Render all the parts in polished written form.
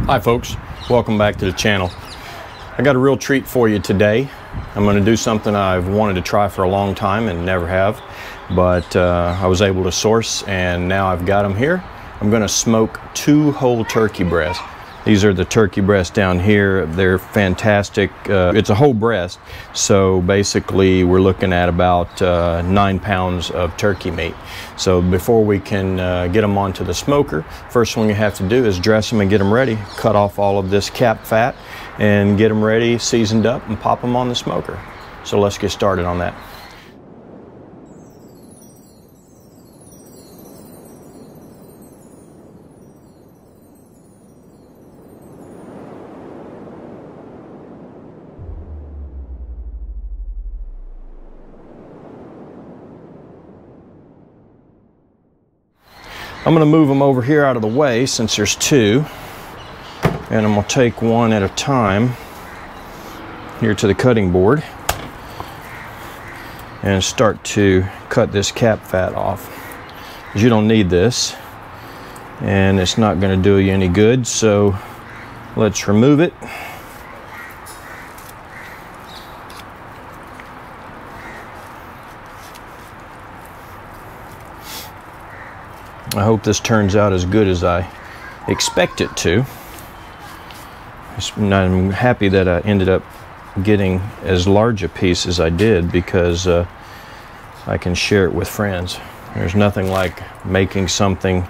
Hi folks, welcome back to the channel. I got a real treat for you today. I'm going to do something I've wanted to try for a long time and never have, but I was able to source and now I've got them here. I'm going to smoke 2 whole turkey breasts. These are the turkey breasts down here. They're fantastic. It's a whole breast, so basically we're looking at about 9 pounds of turkey meat. So before we can get them onto the smoker, first thing you have to do is dress them and get them ready. Cut off all of this cap fat and get them ready, seasoned up, and pop them on the smoker. So let's get started on that. I'm going to move them over here out of the way since there's 2, and I'm going to take one at a time here to the cutting board and start to cut this cap fat off. You don't need this and it's not going to do you any good, so let's remove it. I hope this turns out as good as I expect it to. I'm happy that I ended up getting as large a piece as I did because I can share it with friends. There's nothing like making something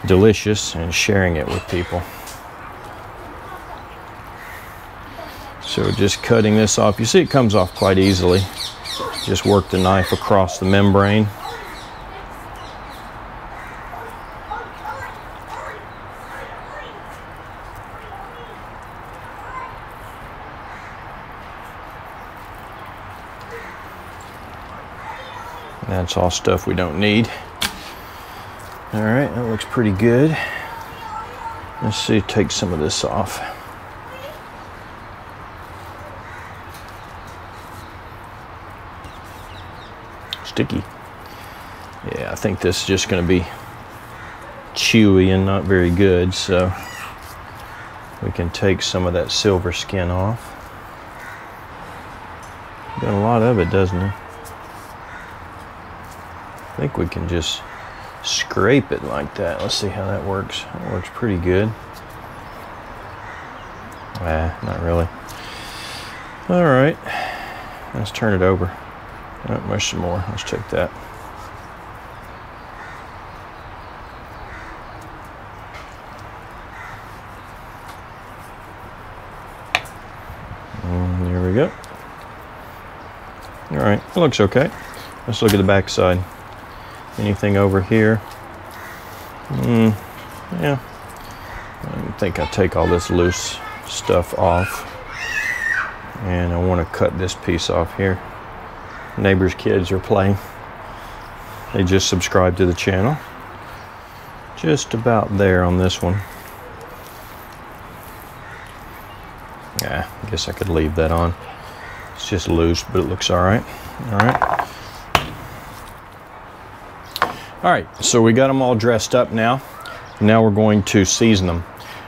delicious and sharing it with people. So just cutting this off. You see it comes off quite easily. Just work the knife across the membrane. That's all stuff we don't need. All right, that looks pretty good. Let's see, take some of this off. Sticky. Yeah, I think this is just going to be chewy and not very good, so we can take some of that silver skin off. Got a lot of it, doesn't it? I think we can just scrape it like that. Let's see how that works. That works pretty good. Not really. All right, let's turn it over. Not much some more. Let's check that. And there we go. All right, it looks okay. Let's look at the back side. Anything over here? Yeah. I think I'll take all this loose stuff off. And I want to cut this piece off here. Neighbor's kids are playing. They just subscribed to the channel. Just about there on this one. Yeah, I guess I could leave that on. It's just loose, but it looks all right. All right. All right, so we got them all dressed up now. Now we're going to season them.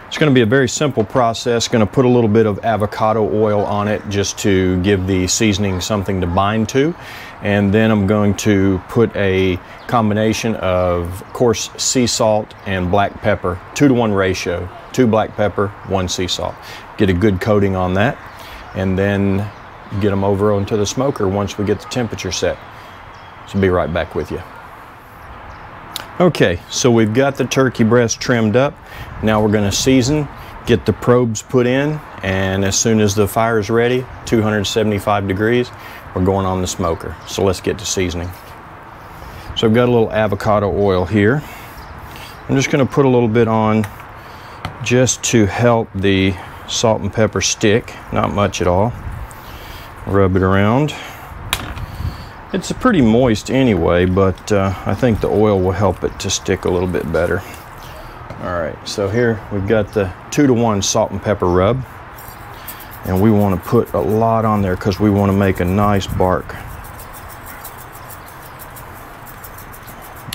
It's going to be a very simple process. Going to put a little bit of avocado oil on it just to give the seasoning something to bind to. And then I'm going to put a combination of coarse sea salt and black pepper, 2-to-1 ratio, 2 black pepper, 1 sea salt. Get a good coating on that and then get them over onto the smoker once we get the temperature set. So be right back with you. Okay, so we've got the turkey breast trimmed up. Now we're going to season, get the probes put in, and as soon as the fire is ready, 275 degrees, we're going on the smoker. So let's get to seasoning. So I've got a little avocado oil here. I'm just going to put a little bit on just to help the salt and pepper stick, not much at all. Rub it around. It's pretty moist anyway, but I think the oil will help it to stick a little bit better. All right, so here we've got the 2-to-1 salt and pepper rub. And we want to put a lot on there because we want to make a nice bark.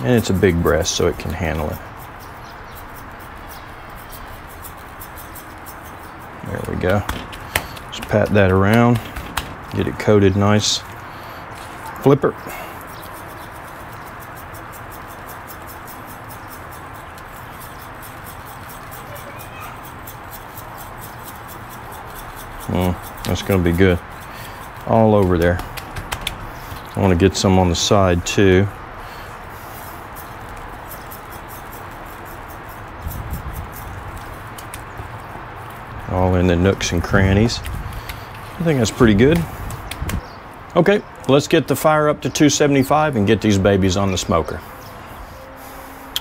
And it's a big breast, so it can handle it. There we go. Just pat that around, get it coated nice. Flipper. That's going to be good. All over there. I want to get some on the side too. All in the nooks and crannies. I think that's pretty good. Okay, let's get the fire up to 275 and get these babies on the smoker.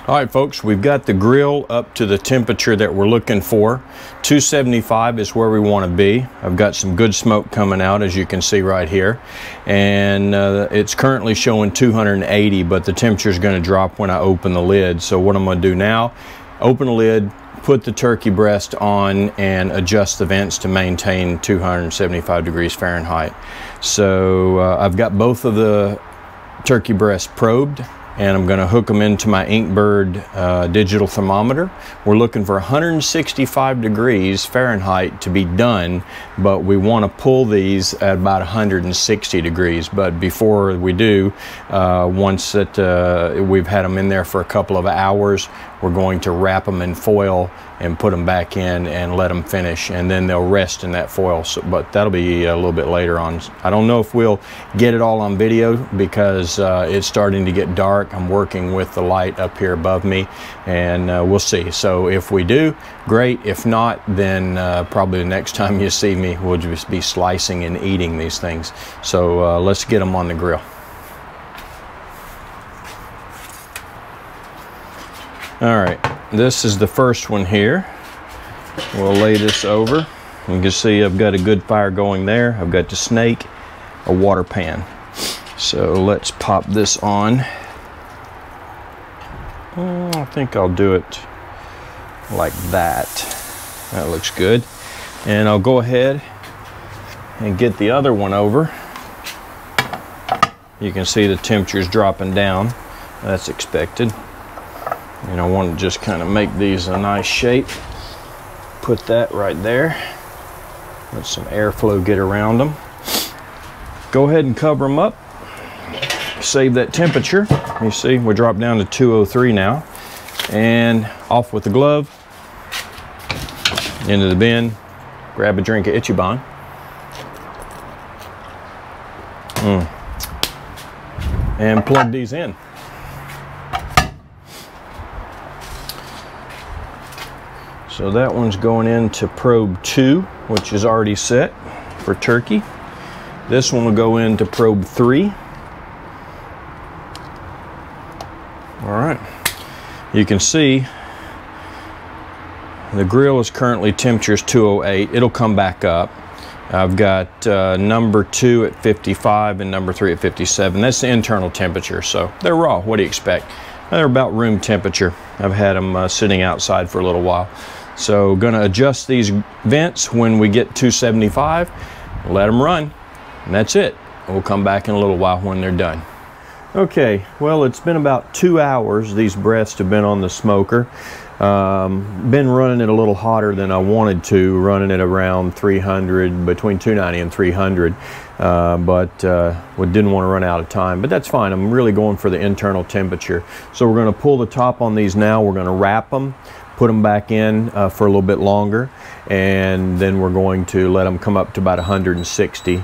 All right, folks, we've got the grill up to the temperature that we're looking for. 275 is where we want to be. I've got some good smoke coming out, as you can see right here. And it's currently showing 280, but the temperature is going to drop when I open the lid. So what I'm going to do now, open the lid, put the turkey breast on, and adjust the vents to maintain 275 degrees Fahrenheit. So I've got both of the turkey breasts probed, and I'm going to hook them into my Inkbird digital thermometer. We're looking for 165 degrees Fahrenheit to be done, but we want to pull these at about 160 degrees. But before we do, once that we've had them in there for a couple of hours, we're going to wrap them in foil and put them back in and let them finish, and then they'll rest in that foil. So, but that'll be a little bit later on. I don't know if we'll get it all on video because it's starting to get dark. I'm working with the light up here above me, and we'll see. So if we do, great. If not, then probably the next time you see me, we'll just be slicing and eating these things. So let's get them on the grill. All right, this is the first one here. We'll lay this over. You can see I've got a good fire going there. I've got the snake, a water pan. So let's pop this on. I think I'll do it like that. That looks good. And I'll go ahead and get the other one over. You can see the temperature's dropping down. That's expected. And I want to just kind of make these a nice shape. Put that right there. Let some airflow get around them. Go ahead and cover them up. Save that temperature. You see, we dropped down to 203 now. And off with the glove. Into the bin. Grab a drink of Ichiban. And plug these in. So that one's going into probe 2, which is already set for turkey. This one will go into probe 3. All right. You can see the grill is currently temperature's 208. It'll come back up. I've got number 2 at 55 and number 3 at 57. That's the internal temperature, so they're raw. What do you expect? They're about room temperature. I've had them sitting outside for a little while. So gonna adjust these vents when we get 275, let them run, and that's it. We'll come back in a little while when they're done. Okay, well, it's been about 2 hours. These breasts have been on the smoker. Been running it a little hotter than I wanted to, running it around 300, between 290 and 300, but we didn't want to run out of time, but that's fine. I'm really going for the internal temperature. So we're going to pull the top on these now. We're going to wrap them, put them back in for a little bit longer, and then we're going to let them come up to about 160.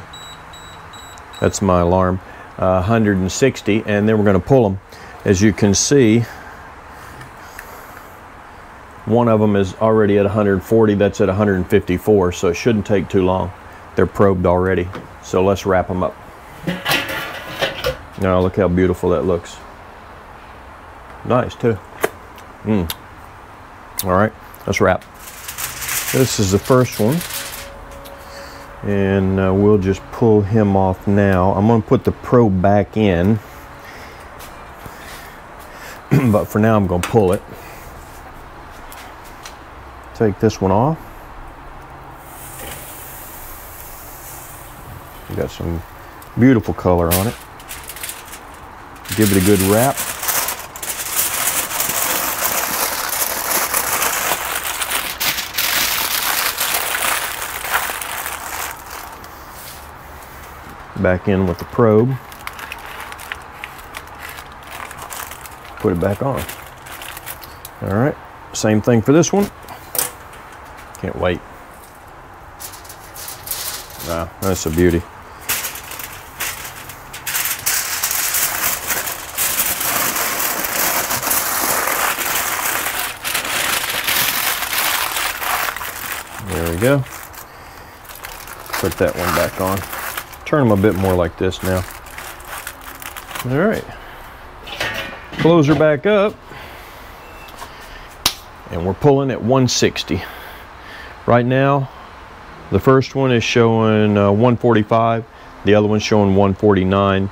That's my alarm. 160, and then we're going to pull them. As you can see, one of them is already at 140, that's at 154, so it shouldn't take too long. They're probed already. So let's wrap them up. Now look how beautiful that looks. Nice too. All right, let's wrap. This is the first one, and we'll just pull him off now. I'm going to put the probe back in, but for now I'm going to pull it. Take this one off. We got some beautiful color on it. Give it a good wrap. back in with the probe. Put it back on. All right, same thing for this one. Can't wait. Wow, that's a beauty. There we go. Put that one back on. Turn them a bit more like this now. All right. Close her back up. And we're pulling at 160. Right now, the first one is showing 145. The other one's showing 149.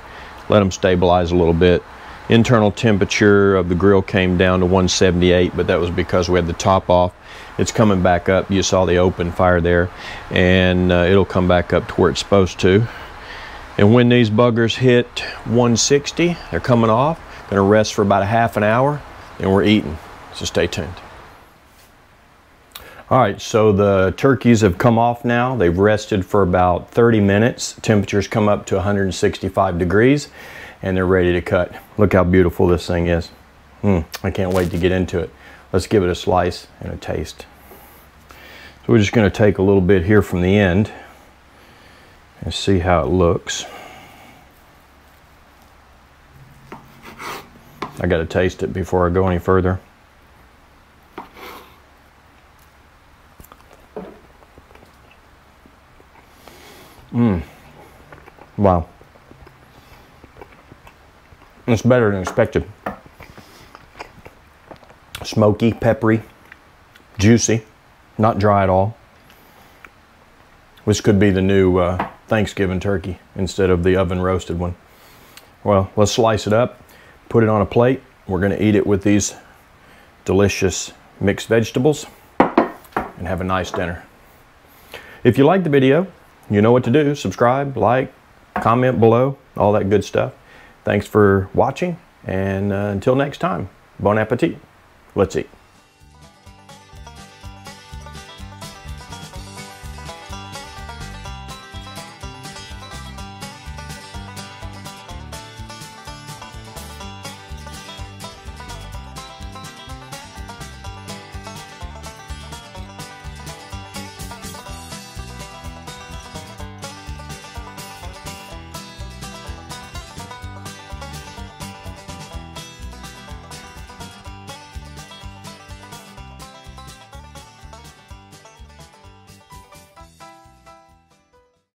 Let them stabilize a little bit. Internal temperature of the grill came down to 178, but that was because we had the top off. It's coming back up. You saw the open fire there, and it'll come back up to where it's supposed to. And when these buggers hit 160, they're coming off. Gonna rest for about a half an hour, and we're eating. So stay tuned. All right, so the turkeys have come off now. They've rested for about 30 minutes. Temperatures come up to 165 degrees, and they're ready to cut. Look how beautiful this thing is. I can't wait to get into it. Let's give it a slice and a taste. So we're just gonna take a little bit here from the end and see how it looks. I gotta taste it before I go any further. Wow. It's better than expected. Smoky, peppery, juicy, not dry at all. This could be the new Thanksgiving turkey instead of the oven roasted one. Well, let's slice it up, put it on a plate. We're gonna eat it with these delicious mixed vegetables and have a nice dinner. If you liked the video, you know what to do. Subscribe, like, comment below, all that good stuff. Thanks for watching, and until next time, bon appetit. Let's eat.